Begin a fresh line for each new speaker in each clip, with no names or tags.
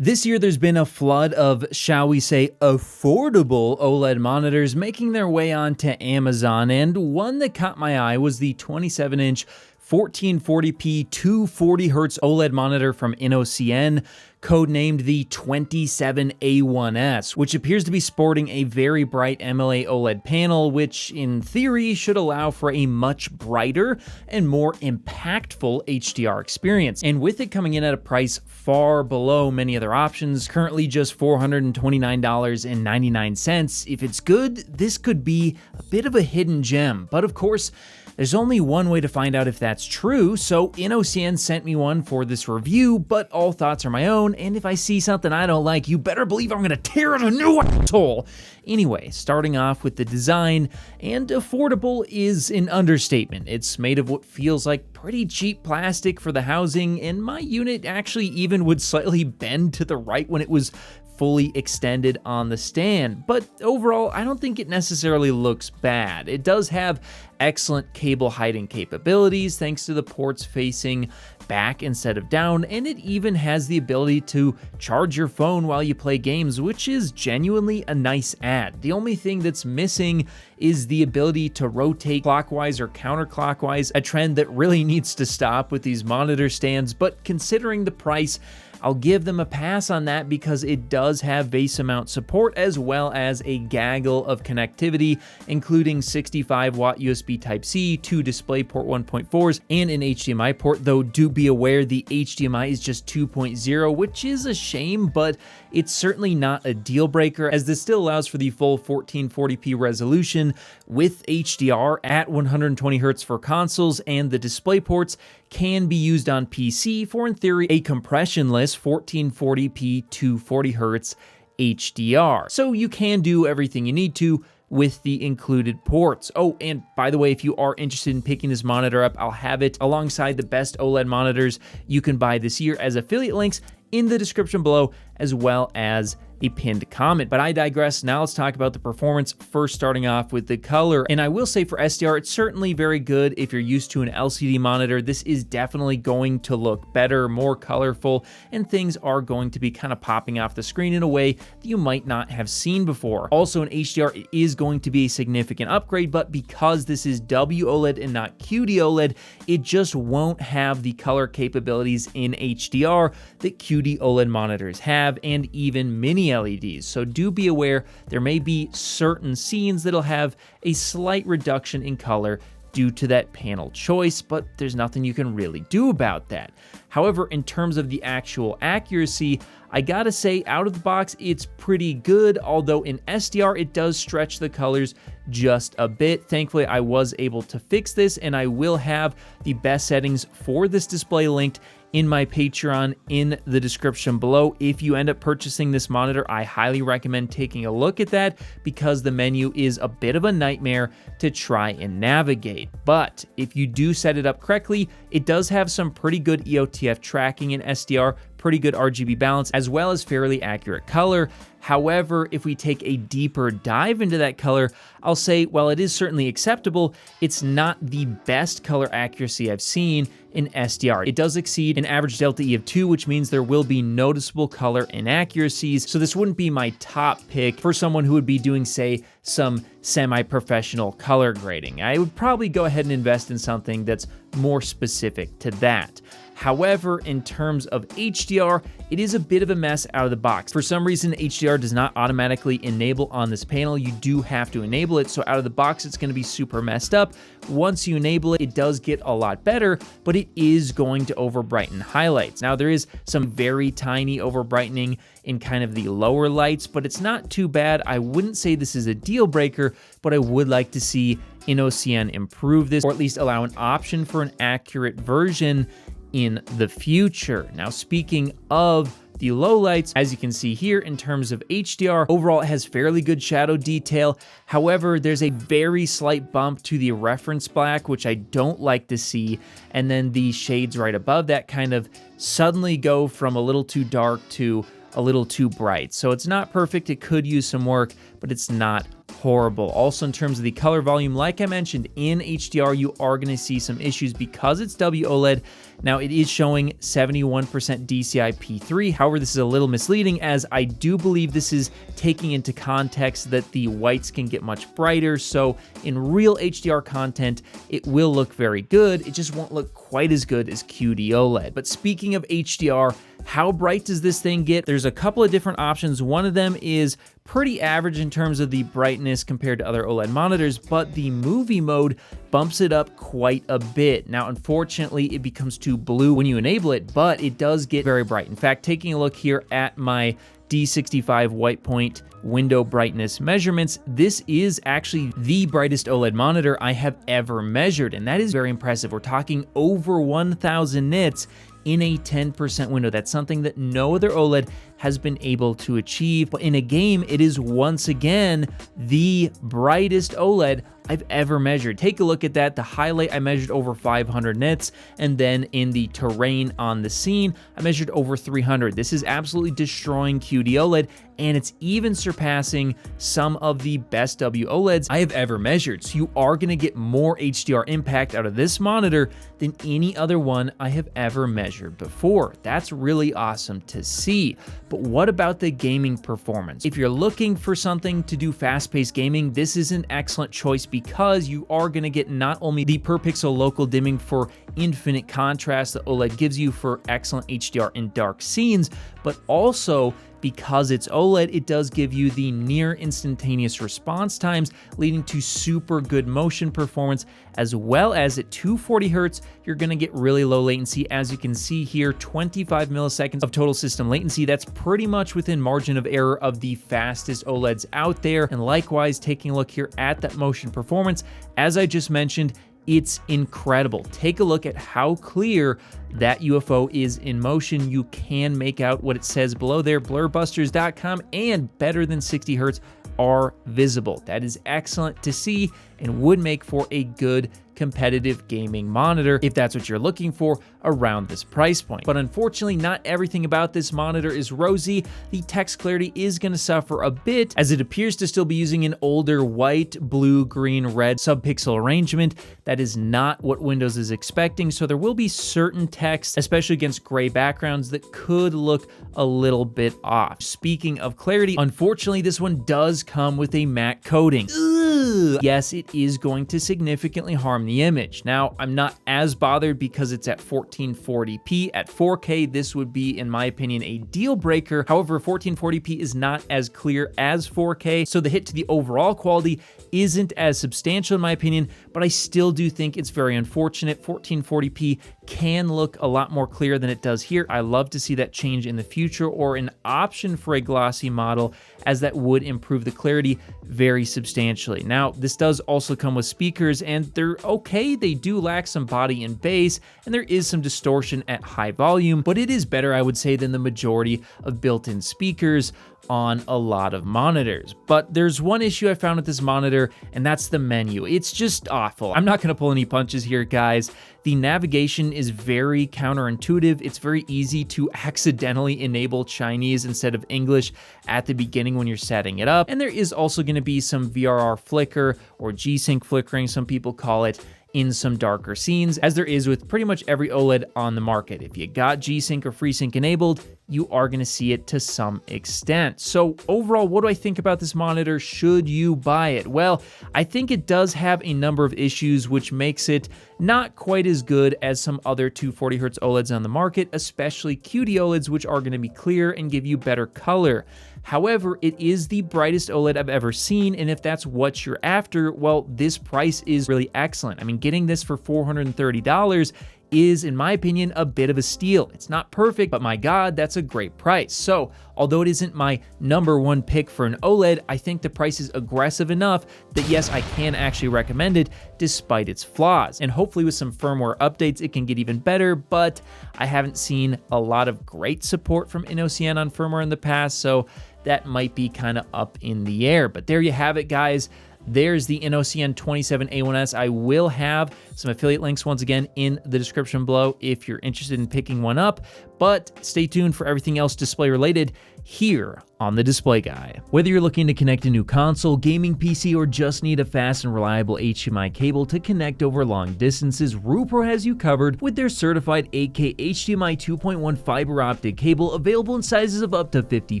This year, there's been a flood of, shall we say, affordable OLED monitors making their way onto Amazon, and one that caught my eye was the 27-inch 1440p 240Hz OLED monitor from INNOCN, codenamed the 27A1S, which appears to be sporting a very bright MLA OLED panel, which in theory should allow for a much brighter and more impactful HDR experience. And with it coming in at a price far below many other options, currently just $429.99, if it's good, this could be a bit of a hidden gem. But of course, there's only one way to find out if that's true, so INNOCN sent me one for this review, but all thoughts are my own, and if I see something I don't like, you better believe I'm gonna tear it a new asshole. Anyway, starting off with the design, and affordable is an understatement. It's made of what feels like pretty cheap plastic for the housing, and my unit actually even would slightly bend to the right when it was fully extended on the stand, but overall, I don't think it necessarily looks bad. It does have excellent cable hiding capabilities thanks to the ports facing back instead of down, and it even has the ability to charge your phone while you play games, which is genuinely a nice add. The only thing that's missing is the ability to rotate clockwise or counterclockwise, a trend that really needs to stop with these monitor stands, but considering the price, I'll give them a pass on that because it does have base mount support as well as a gaggle of connectivity, including 65-watt USB Type-C, 2 DisplayPort 1.4s, and an HDMI port, though do be aware the HDMI is just 2.0, which is a shame, but it's certainly not a deal breaker, as this still allows for the full 1440p resolution with HDR at 120Hz for consoles, and the DisplayPorts can be used on PC for, in theory, a compressionless 1440p 240Hz HDR. So you can do everything you need to with the included ports. Oh, and by the way, if you are interested in picking this monitor up, I'll have it alongside the best OLED monitors you can buy this year as affiliate links in the description below, as well as a pinned comment. But I digress. Now let's talk about the performance, first starting off with the color. And I will say for SDR, it's certainly very good. If you're used to an LCD monitor, this is definitely going to look better, more colorful, and things are going to be kind of popping off the screen in a way that you might not have seen before. Also in HDR, it is going to be a significant upgrade, but because this is WOLED and not QD OLED, it just won't have the color capabilities in HDR that QD OLED monitors have, and even mini LEDs. So do be aware there may be certain scenes that'll have a slight reduction in color due to that panel choice, but there's nothing you can really do about that. However, in terms of the actual accuracy, I gotta say, out of the box, it's pretty good, although in SDR, it does stretch the colors just a bit. Thankfully, I was able to fix this, and I will have the best settings for this display linked in my Patreon in the description below. If you end up purchasing this monitor, I highly recommend taking a look at that because the menu is a bit of a nightmare to try and navigate. But if you do set it up correctly, it does have some pretty good EOTF tracking in SDR, pretty good RGB balance, as well as fairly accurate color. However, if we take a deeper dive into that color, I'll say, while it is certainly acceptable, it's not the best color accuracy I've seen in SDR. It does exceed an average delta E of 2, which means there will be noticeable color inaccuracies. So this wouldn't be my top pick for someone who would be doing, say, some semi-professional color grading. I would probably go ahead and invest in something that's more specific to that. However, in terms of HDR, it is a bit of a mess out of the box. For some reason, HDR does not automatically enable on this panel. You do have to enable it, so out of the box, it's going to be super messed up. Once you enable it, it does get a lot better, but it is going to over-brighten highlights. Now, there is some very tiny over-brightening in kind of the lower lights, but it's not too bad. I wouldn't say this is a deal breaker, but I would like to see INNOCN improve this, or at least allow an option for an accurate version in the future. Now, speaking of the low lights, as you can see here in terms of HDR, overall it has fairly good shadow detail. However, there's a very slight bump to the reference black, which I don't like to see. And then the shades right above that kind of suddenly go from a little too dark to a little too bright. So it's not perfect. It could use some work, but it's not horrible. Also, in terms of the color volume, like I mentioned, in HDR, you are going to see some issues because it's WOLED. Now, it is showing 71% DCI-P3. However, this is a little misleading, as I do believe this is taking into context that the whites can get much brighter. So in real HDR content, it will look very good. It just won't look quite as good as QD OLED. But speaking of HDR, how bright does this thing get? There's a couple of different options. One of them is pretty average in terms of the brightness compared to other OLED monitors, but the movie mode bumps it up quite a bit. Now, unfortunately, it becomes too blue when you enable it, but it does get very bright. In fact, taking a look here at my D65 white point window brightness measurements, this is actually the brightest OLED monitor I have ever measured, and that is very impressive. We're talking over 1000 nits in a 10% window. That's something that no other OLED has been able to achieve. But in a game, it is once again the brightest OLED I've ever measured. Take a look at that. The highlight, I measured over 500 nits, and then in the terrain on the scene, I measured over 300. This is absolutely destroying QD OLED, and it's even surpassing some of the best WOLEDs I have ever measured. So you are going to get more HDR impact out of this monitor than any other one I have ever measured before. That's really awesome to see. But what about the gaming performance? If you're looking for something to do fast-paced gaming, this is an excellent choice because you are going to get not only the per pixel local dimming for infinite contrast that OLED gives you for excellent HDR in dark scenes, but also because it's OLED, it does give you the near instantaneous response times, leading to super good motion performance, as well as at 240 Hz, you're gonna get really low latency. As you can see here, 25 milliseconds of total system latency. That's pretty much within margin of error of the fastest OLEDs out there. And likewise, taking a look here at that motion performance, as I just mentioned, it's incredible. Take a look at how clear that UFO is in motion. You can make out what it says below there, blurbusters.com, and better than 60 Hertz are visible. That is excellent to see and would make for a good competitive gaming monitor if that's what you're looking for around this price point. But unfortunately, not everything about this monitor is rosy. The text clarity is going to suffer a bit, as it appears to still be using an older white, blue, green, red subpixel arrangement. That is not what Windows is expecting, so there will be certain text, especially against gray backgrounds, that could look a little bit off. Speaking of clarity, unfortunately, this one does come with a matte coating. Ugh. Yes, it is going to significantly harm the image. Now, I'm not as bothered because it's at 1440p. At 4K, this would be, in my opinion, a deal breaker. However, 1440p is not as clear as 4K, so the hit to the overall quality isn't as substantial in my opinion, but I still do think it's very unfortunate. 1440p can look a lot more clear than it does here. I love to see that change in the future, or an option for a glossy model, as that would improve the clarity very substantially. Now, this does also come with speakers, and they're okay. They do lack some body and bass, and there is some distortion at high volume, but it is better, I would say, than the majority of built-in speakers on a lot of monitors. But there's one issue I found with this monitor, and that's the menu. It's just awful. I'm not gonna pull any punches here, guys. The navigation is very counterintuitive. It's very easy to accidentally enable Chinese instead of English at the beginning when you're setting it up. And there is also gonna be some VRR flicker, or G-Sync flickering, some people call it, in some darker scenes, as there is with pretty much every OLED on the market. If you got G-Sync or FreeSync enabled, you are going to see it to some extent. So overall, what do I think about this monitor? Should you buy it? Well, I think it does have a number of issues, which makes it not quite as good as some other 240 Hz OLEDs on the market, especially QD OLEDs, which are going to be clear and give you better color. However, it is the brightest OLED I've ever seen, and if that's what you're after, well, this price is really excellent. I mean, getting this for $430 is, in my opinion, a bit of a steal. It's not perfect, but my God, that's a great price. So, although it isn't my #1 pick for an OLED, I think the price is aggressive enough that yes, I can actually recommend it despite its flaws. And hopefully with some firmware updates, it can get even better, but I haven't seen a lot of great support from INNOCN on firmware in the past, so that might be kind of up in the air. But there you have it, guys. There's the INNOCN 27A1S. I will have some affiliate links once again in the description below if you're interested in picking one up. But stay tuned for everything else display related here on The Display Guy. Whether you're looking to connect a new console, gaming PC, or just need a fast and reliable HDMI cable to connect over long distances, Rupro has you covered with their certified 8K HDMI 2.1 fiber optic cable available in sizes of up to 50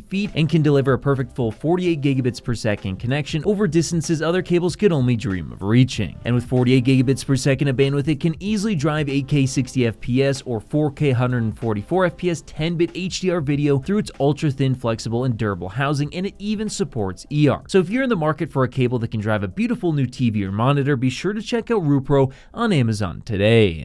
feet and can deliver a perfect full 48 gigabits per second connection over distances other cables could only dream of reaching. And with 48 gigabits per second of bandwidth, it can easily drive 8K 60 FPS or 4K 144 FPS 10-bit HDR video through its ultra-thin, flexible, and durable housing, and it even supports ER. So if you're in the market for a cable that can drive a beautiful new TV or monitor, be sure to check out Rupro on Amazon today.